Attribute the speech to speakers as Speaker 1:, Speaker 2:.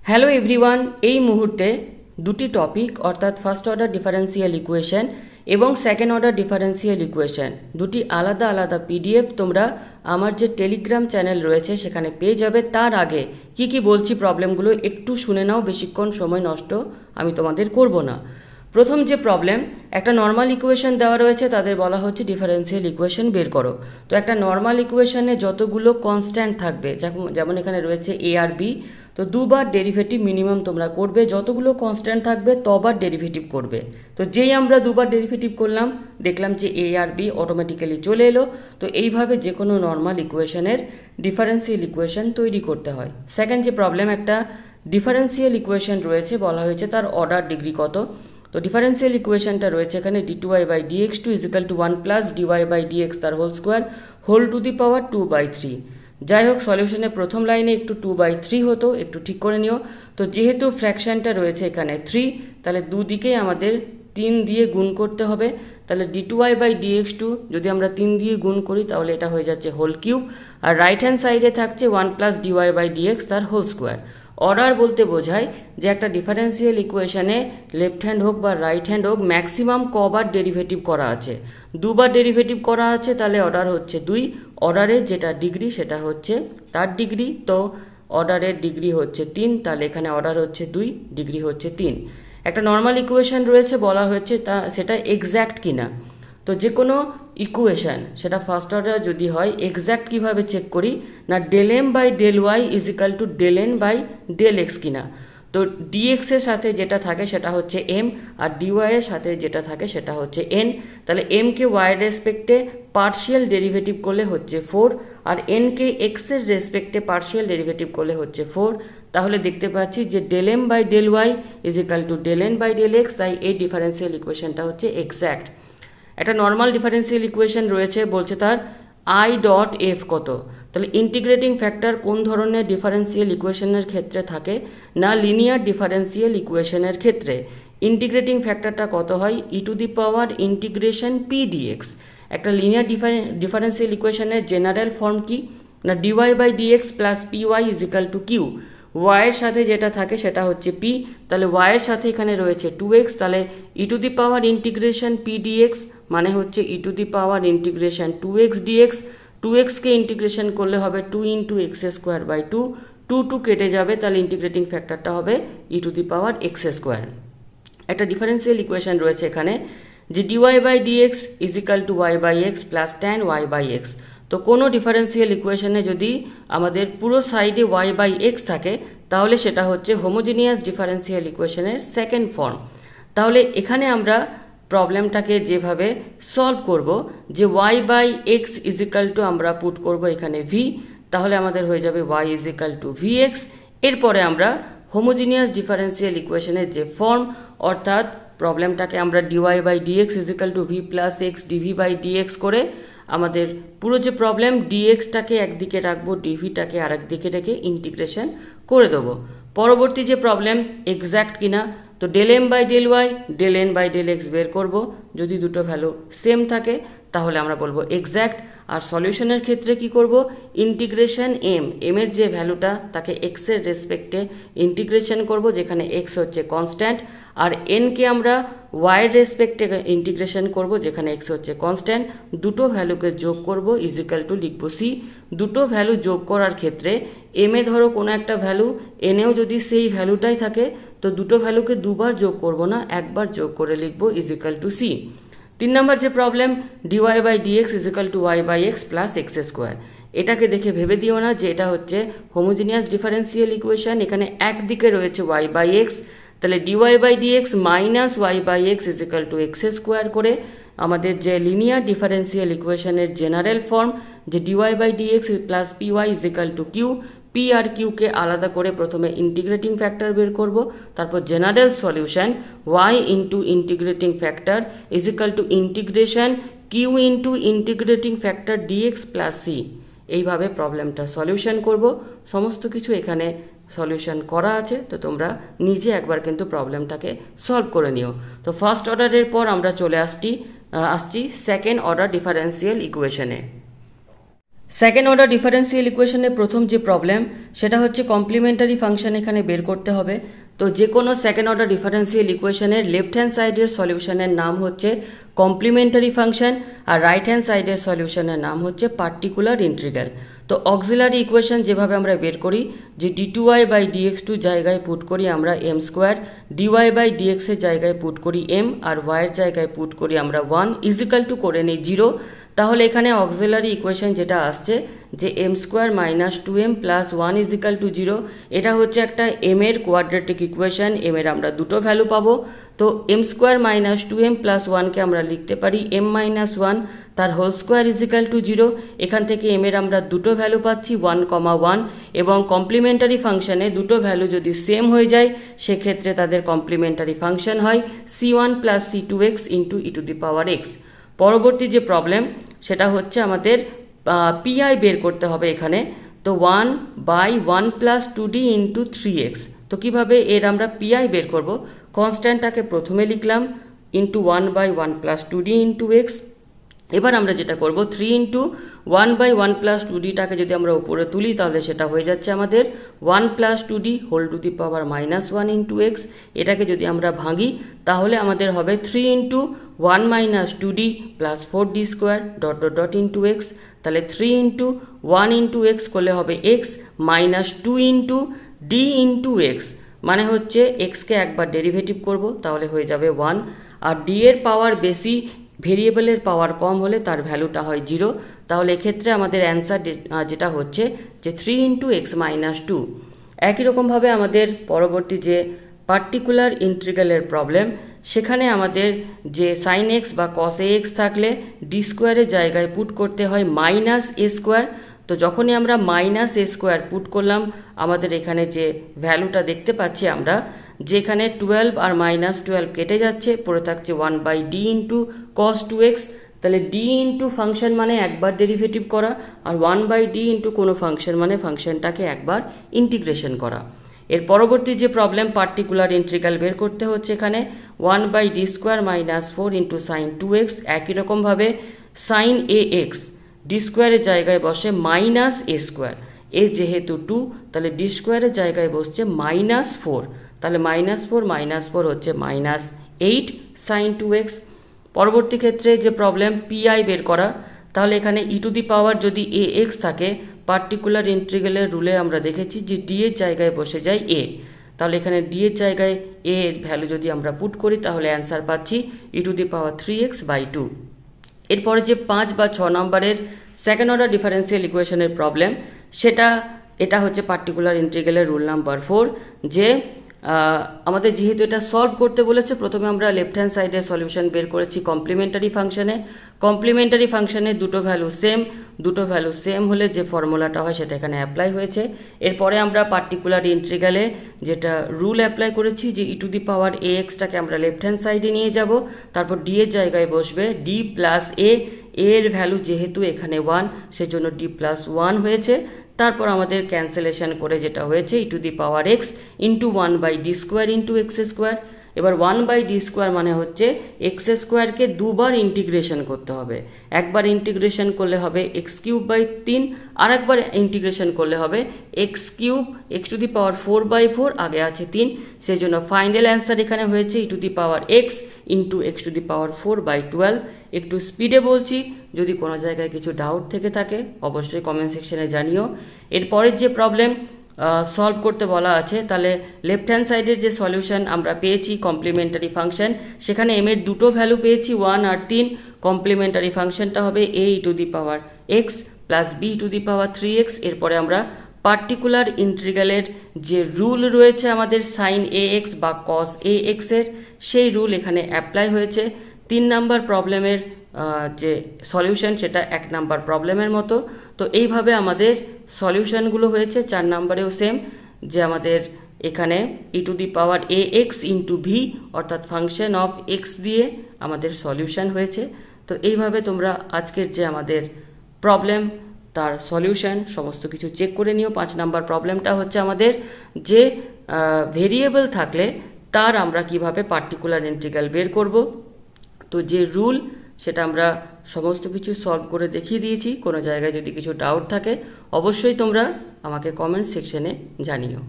Speaker 1: Hello everyone, এই মুহূর্তে দুটি টপিক অর্থাৎ ফার্স্ট অর্ডার ডিফারেন্সিয়াল ইকুয়েশন এবং সেকেন্ড অর্ডার ডিফারেন্সিয়াল ইকুয়েশন দুটি আলাদা আলাদা পিডিএফ তোমরা আমার যে টেলিগ্রাম চ্যানেল রয়েছে সেখানে পেয়ে যাবে। তার আগে কি বলছি প্রবলেমগুলো একটু শুনে নাও, বেশিক্ষণ সময় নষ্ট আমি তোমাদের করব না। প্রথম যে প্রবলেম, একটা নর্মাল ইকুয়েশন দেওয়া রয়েছে, তাদের বলা হচ্ছে ডিফারেন্সিয়াল ইকুয়েশন বের করো। তো একটা নর্মাল ইকুয়েশনে যতগুলো কনস্ট্যান্ট থাকবে, যেমন এখানে রয়েছে এ আর বি, তো দুবার ডেরিভেটিভ মিনিমাম তোমরা করবে। যতগুলো কনস্ট্যান্ট থাকবে তবার ডেরিভেটিভ করবে। তো যেই আমরা দুবার ডেরিভেটিভ করলাম, দেখলাম যে এ আর বি অটোমেটিক্যালি চলে এলো। তো এইভাবে যে কোনো নর্মাল ইকুয়েশনের ডিফারেন্সিয়াল ইকুয়েশন তৈরি করতে হয়। সেকেন্ড যে প্রবলেম, একটা ডিফারেন্সিয়াল ইকুয়েশন রয়েছে, বলা হয়েছে তার অর্ডার ডিগ্রি কত। তো ডিফারেন্সিয়াল ইকুয়েশনটা রয়েছে এখানে d2y/dx2 = 1 + dy/dx তার whole square whole to the power 2/3। যাই হোক, সলিউশনের প্রথম লাইনে একটু 2/3 হতো, একটু ঠিক করে নিও। তো যেহেতু ফ্র্যাকশনটা রয়েছে এখানে 3, তাহলে দুদিকেই আমাদের 3 দিয়ে গুণ করতে হবে। তাহলে d2y/dx2 যদি আমরা 3 দিয়ে গুণ করি তাহলে এটা হয়ে যাচ্ছে হোল কিউব, আর রাইট হ্যান্ড সাইডে থাকছে 1 + dy/dx তার হোল স্কোয়ার। অর্ডার বলতে বোঝায় যে একটা ডিফারেন্সিয়াল ইকুয়েশনে লেফট হ্যান্ড হোক বা রাইট হ্যান্ড হোক ম্যাক্সিমাম কবার ডেরিভেটিভ করা আছে। দুবার ডেরিভেটিভ করা আছে, তাহলে অর্ডার হচ্ছে 2। অর্ডারের যেটা ডিগ্রি সেটা হচ্ছে তার ডিগ্রি। তো অর্ডারের ডিগ্রি হচ্ছে 3, তাহলে এখানে অর্ডার হচ্ছে 2, ডিগ্রি হচ্ছে 3। একটা নর্মাল ইকুয়েশন রয়েছে, বলা হচ্ছে সেটা এক্স্যাক্ট কিনা। তো যে কোনো ইকুয়েশন সেটা ফার্স্ট অর্ডার যদি হয়, এক্স্যাক্ট কিভাবে চেক করি না, ∂m/∂y = ∂n/∂x কিনা। তো dx এর সাথে যেটা থাকে সেটা হচ্ছে m, আর dy এর সাথে যেটা থাকে সেটা হচ্ছে n। তাহলে m কে y এর রেসপেক্টে পার্শিয়াল ডেরিভেটিভ করলে হচ্ছে 4, আর n কে x এর রেসপেক্টে পার্শিয়াল ডেরিভেটিভ করলে হচ্ছে 4। তাহলে দেখতে পাচ্ছি যে ∂m/∂y = ∂n/∂x, তাই এই ডিফারেন্সিয়াল ইকুয়েশনটা হচ্ছে এক্স্যাক্ট। একটা নর্মাল ডিফারেন্সিয়াল ইকুয়েশন রয়েছে, বলছে তার I.f কত। তাহলে ইন্টিগ্রেটিং ফ্যাক্টর কোন ধরনের ডিফারেন্সিয়াল ইকুয়েশনের ক্ষেত্রে থাকে না, লিনিয়ার ডিফারেন্সিয়াল ইকুয়েশনের ক্ষেত্রে ইন্টিগ্রেটিং ফ্যাক্টরটা কত হয়, e⁻∫p dx। একটা লিনিয়ার ডিফারেন্সিয়াল ইকুয়েশনের জেনারেল ফর্ম কি না, dy/dx + py = q। y এর সাথে যেটা থাকে সেটা হচ্ছে p, তাহলে y এর সাথে এখানে রয়েছে 2x, তাহলে e⁻∫p dx মানে হচ্ছে e⁻∫2x dx। 2x কে ইন্টিগ্রেশন করলে হবে 2 × x²/2, 2 কেটে যাবে, তাহলে ইন্টিগ্রেটিং ফ্যাক্টরটা হবে e⁻x²। একটা ডিফারেন্সিয়াল ইকুয়েশন রয়েছে এখানে যে dy/dx = y/x + tan y/x। তো কোনো ডিফারেন্সিয়াল ইকুয়েশনে যদি আমাদের পুরো সাইডে y/x থাকে তাহলে সেটা হচ্ছে হোমোজিনিয়াস ডিফারেন্সিয়াল ইকুয়েশনের সেকেন্ড ফর্ম। তাহলে এখানে আমরা প্রবলেমটাকে যেভাবে সলভ করব, যে y/x = আমরা পুট করব এখানে v, তাহলে আমাদের হয়ে যাবে y = vx। এরপরে আমরা হোমোজিনিয়াস ডিফারেন্সিয়াল ইকুয়েশনের যে ফর্ম, অর্থাৎ প্রবলেমটাকে আমরা dy/dx = v + x dv/dx করে আমাদের পুরো যে প্রবলেম dx-টাকে একদিকে রাখবো, dv-টাকে আরেক দিকে রেখে ইন্টিগ্রেশন করে দেবো। পরবর্তী যে প্রবলেম এক্স্যাক্ট কিনা, তো ∂m/∂y ∂n/∂x বের করব। যদি দুটো ভ্যালু সেম থাকে তাহলে আমরা বলবো এক্স্যাক্ট। আর সলিউশনের ক্ষেত্রে কি করব, ইন্টিগ্রেশন m এর যে ভ্যালুটা তাকে x এর রেসপেক্টে ইন্টিগ্রেশন করব, যেখানে x হচ্ছে কনস্ট্যান্ট, আর n কে আমরা y এর রেসপেক্টে ইন্টিগ্রেশন করব, যেখানে x হচ্ছে কনস্ট্যান্ট। দুটো ভ্যালুকে যোগ করব, = লিখব c। দুটো ভ্যালু যোগ করার ক্ষেত্রে m এ ধরো কোনো একটা ভ্যালু, n এও যদি সেই ভ্যালুটাই থাকে, তো দুটো ভ্যালুকে দুবার যোগ করব না, একবার যোগ করে লিখব = c। 3 নম্বর যে প্রবলেম, dy/dx = y/x + x²। এটাকে দেখে ভেবে দিও না যে এটা হচ্ছে হোমোজিনিয়াস ডিফারেন্সিয়াল ইকুয়েশন, এখানে একদিকে রয়েছে y/x, তাহলে dy/dx - y/x = x² করে আমাদের যে লিনিয়ার ডিফারেন্সিয়াল ইকুয়েশনের জেনারেল ফর্ম, যে dy/dx + py = q। p আর q কে আলাদা করে প্রথমে ইন্টিগ্রেটিং ফ্যাক্টর বের করব, তারপর general solution y × integrating factor integration q × integrating factor dx + c। এইভাবে প্রবলেমটা সলিউশন করব। সমস্ত কিছু এখানে সলিউশন করা আছে, তো তোমরা নিজে একবার কিন্তু প্রবলেমটাকে সলভ করে নিও। তো ফার্স্ট অর্ডারের পর আমরা চলে আসছি সেকেন্ড অর্ডার ডিফারেন্সিয়াল ইকুয়েশনে। সেকেন্ড অর্ডার ডিফারেন্সিয়াল ইকুয়েশনের প্রথম যে প্রবলেম সেটা হচ্ছে কমপ্লিমেন্টারি ফাংশন এখানে বের করতে হবে। তো যে কোনো সেকেন্ড অর্ডার ডিফারেন্সিয়াল ইকুয়েশনের লেফট হ্যান্ড সাইডের সলিউশনের নাম হচ্ছে কমপ্লিমেন্টারি ফাংশন আর রাইট হ্যান্ড সাইডের সলিউশনের নাম হচ্ছে পার্টিকুলার ইন্টিগ্রাল। তো অক্সিলারি ইকুয়েশন যেভাবে আমরা বের করি যে d2y বাই dx2 জায়গায় পুট করি আমরা m square, dy by dx এর জায়গায় পুট করি m আর y এর জায়গায় পুট করি আমরা 1 ইজিক্যাল টু করে নিই 0। তাহলে এখানে অক্সিলারি ইকুয়েশন যেটা আসছে যে m square minus 2m plus 1 equal to 0, এটা হচ্ছে একটা m এর কোয়াড্রেটিক ইকুয়েশন। m এর আমরা দুটো ভ্যালু পাবো। তো m square minus 2m plus 1কে আমরা লিখতে পারি m মাইনাস 1 তার হোল স্কোয়ার ইজিক্যাল টু 0। এখান থেকে m এর আমরা দুটো ভ্যালু পাচ্ছি 1,1 এবং কমপ্লিমেন্টারি ফাংশনে দুটো ভ্যালু যদি সেম হয়ে যায় সেক্ষেত্রে তাদের কমপ্লিমেন্টারি ফাংশন হয় c1 plus c2x into E to the power x। পরবর্তী যে প্রবলেম সেটা হচ্ছে আমাদের পিআই বের করতে হবে এখানে। তো 1 by 1 plus 2d into 3x। তো কিভাবে এর আমরা পিআই বের করব, কনস্ট্যান্টটাকে প্রথমে লিখলাম into 1 by 1 plus 2d into x। এবার আমরা যেটা করব 3 ইন্টু 1 বাই 1 প্লাস 2dটাকে যদি আমরা উপরে তুলি তাহলে সেটা হয়ে যাচ্ছে আমাদের 1 plus 2d whole to the power minus 1 into x। এটাকে যদি আমরা ভাঙি তাহলে আমাদের হবে 3 into 1 minus 2d plus 4d square dot dot dot into x। তাহলে 3 ইন্টু 1 ইন্টু x করলে হবে x minus 2 into d into x, মানে হচ্ছে xকে একবার ডেরিভেটিভ করব তাহলে হয়ে যাবে 1। আর d এর পাওয়ার বেশি ভেরিয়েবলের পাওয়ার কম হলে তার ভ্যালুটা হয় 0। তাহলে এক্ষেত্রে আমাদের অ্যান্সার যেটা হচ্ছে যে 3 ইন্টু এক্স মাইনাস 2। একই রকমভাবে আমাদের পরবর্তী যে পার্টিকুলার ইন্টিগ্রালের প্রবলেম সেখানে আমাদের যে সাইন এক্স বা কস এ এক্স থাকলে ডি স্কোয়ারের জায়গায় পুট করতে হয় মাইনাস এ স্কোয়ার। তো যখনই আমরা মাইনাস এ স্কোয়ার পুট করলাম আমাদের এখানে যে ভ্যালুটা দেখতে পাচ্ছি আমরা যেখানে 12 আর মাইনাস 12 কেটে যাচ্ছে, পড়ে থাকছে 1 by D into cos 2x। তাহলে ডি ইন্টু ফাংশন মানে একবার ডেরিভেটিভ করা আর 1 বাই ডি ইন্টু কোনো ফাংশন মানে ফাংশনটাকে একবার ইন্টিগ্রেশন করা। এর পরবর্তী যে প্রবলেম পার্টিকুলার ইন্টিগ্রাল বের করতে হচ্ছে এখানে 1 by d square minus 4 into sine 2x। একই রকমভাবে সাইন এ এক্স ডি স্কোয়ারের জায়গায় বসে মাইনাস এ স্কোয়ার, এ যেহেতু 2 তাহলে ডি স্কোয়ারের জায়গায় বসছে মাইনাস 4, তাহলে -4 হচ্ছে -8 সাইন 2x। পরবর্তী ক্ষেত্রে যে প্রবলেম পিআই বের করা, তাহলে এখানে ই টু দি পাওয়ার যদি এ এক্স থাকে পার্টিকুলার ইন্টিগ্রালের রুলে আমরা দেখেছি যে ডি এর জায়গায় বসে যায় এ। তাহলে এখানে ডি এর জায়গায় এ এর ভ্যালু যদি আমরা পুট করি তাহলে অ্যান্সার পাচ্ছি ই to the power 3x by 2। এরপরে যে 5 বা 6 নম্বরের সেকেন্ড অর্ডার ডিফারেন্সিয়াল ইকুয়েশনের প্রবলেম এটা হচ্ছে পার্টিকুলার ইন্টিগ্রালের রুল নাম্বার 4 যে আমাদের যেহেতু এটা সলভ করতে বলেছে প্রথমে আমরা লেফট হ্যান্ড সাইডের সলিউশন বের করেছি কমপ্লিমেন্টারি ফাংশনে দুটো ভ্যালু সেম হলে যে ফর্মুলাটা হয় সেটা এখানে অ্যাপ্লাই হয়েছে। এরপরে আমরা পার্টিকুলার ইন্টিগ্রালে যেটা রুল অ্যাপ্লাই করেছি যে ই টু দি পাওয়ার এ এক্সটাকে আমরা লেফট হ্যান্ড সাইডে নিয়ে যাব, তারপর ডি এর জায়গায় বসবে ডি প্লাস এ এর ভ্যালু যেহেতু এখানে 1 সেজন্য ডি প্লাস 1 হয়েছে। তারপর আমাদের ক্যান্সেলেশন করে যেটা হয়েছে e to the power x into 1 by d square into x square. এবার 1 বাই ডি স্কোয়ার মানে হচ্ছে এক্স স্কোয়ারকে দুবার ইন্টিগ্রেশন করতে হবে, একবার ইন্টিগ্রেশন করলে হবে এক্স কিউব বাই 3, আর একবার ইন্টিগ্রেশন করলে হবে x cube x to the power 4 by 4, আগে আছে 3, সেই জন্য ফাইনাল অ্যান্সার এখানে হয়েছে e to the power x into x to the power 4 by 12। একটু স্পিডে বলছি, যদি কোনো জায়গায় কিছু ডাউট থেকে থাকে অবশ্যই কমেন্ট সেকশনে জানিও। এরপরের যে প্রবলেম সলভ করতে বলা আছে তাহলে লেফট হ্যান্ড সাইডের যে সলিউশন আমরা পেয়েছি কমপ্লিমেন্টারি ফাংশন, সেখানে এম এর দুটো ভ্যালু পেয়েছি 1 আর 3। কমপ্লিমেন্টারি ফাংশনটা হবে a e to the power x plus b to the power 3x। এরপরে আমরা পার্টিকুলার ইন্টিগ্রালের যে রুল রয়েছে আমাদের সাইন এ এক্স বা কস এ এক্স এর, সেই রুল এখানে অ্যাপ্লাই হয়েছে। 3 নাম্বার প্রবলেমের যে সলিউশন সেটা 1 নাম্বার প্রবলেমের মতো। তো এইভাবে আমাদের সলিউশনগুলো হয়েছে। 4 নাম্বারেও সেম, যে আমাদের এখানে e to the power a x into v অর্থাৎ ফাংশন অফ এক্স দিয়ে আমাদের সলিউশন হয়েছে। তো এইভাবে তোমরা আজকের যে আমাদের প্রবলেম তার সলিউশন সমস্ত কিছু চেক করে নিও। 5 নাম্বার প্রবলেমটা হচ্ছে আমাদের যে ভেরিয়েবল থাকলে তার আমরা কিভাবে পার্টিকুলার ইন্টিগ্রাল বের করব। তো যে রুল সেটা আমরা সমস্ত কিছু সলভ করে দেখিয়ে দিয়েছি। কোনো জায়গায় যদি কিছু ডাউট থাকে অবশ্যই তোমরা আমাকে কমেন্ট সেকশনে জানিও।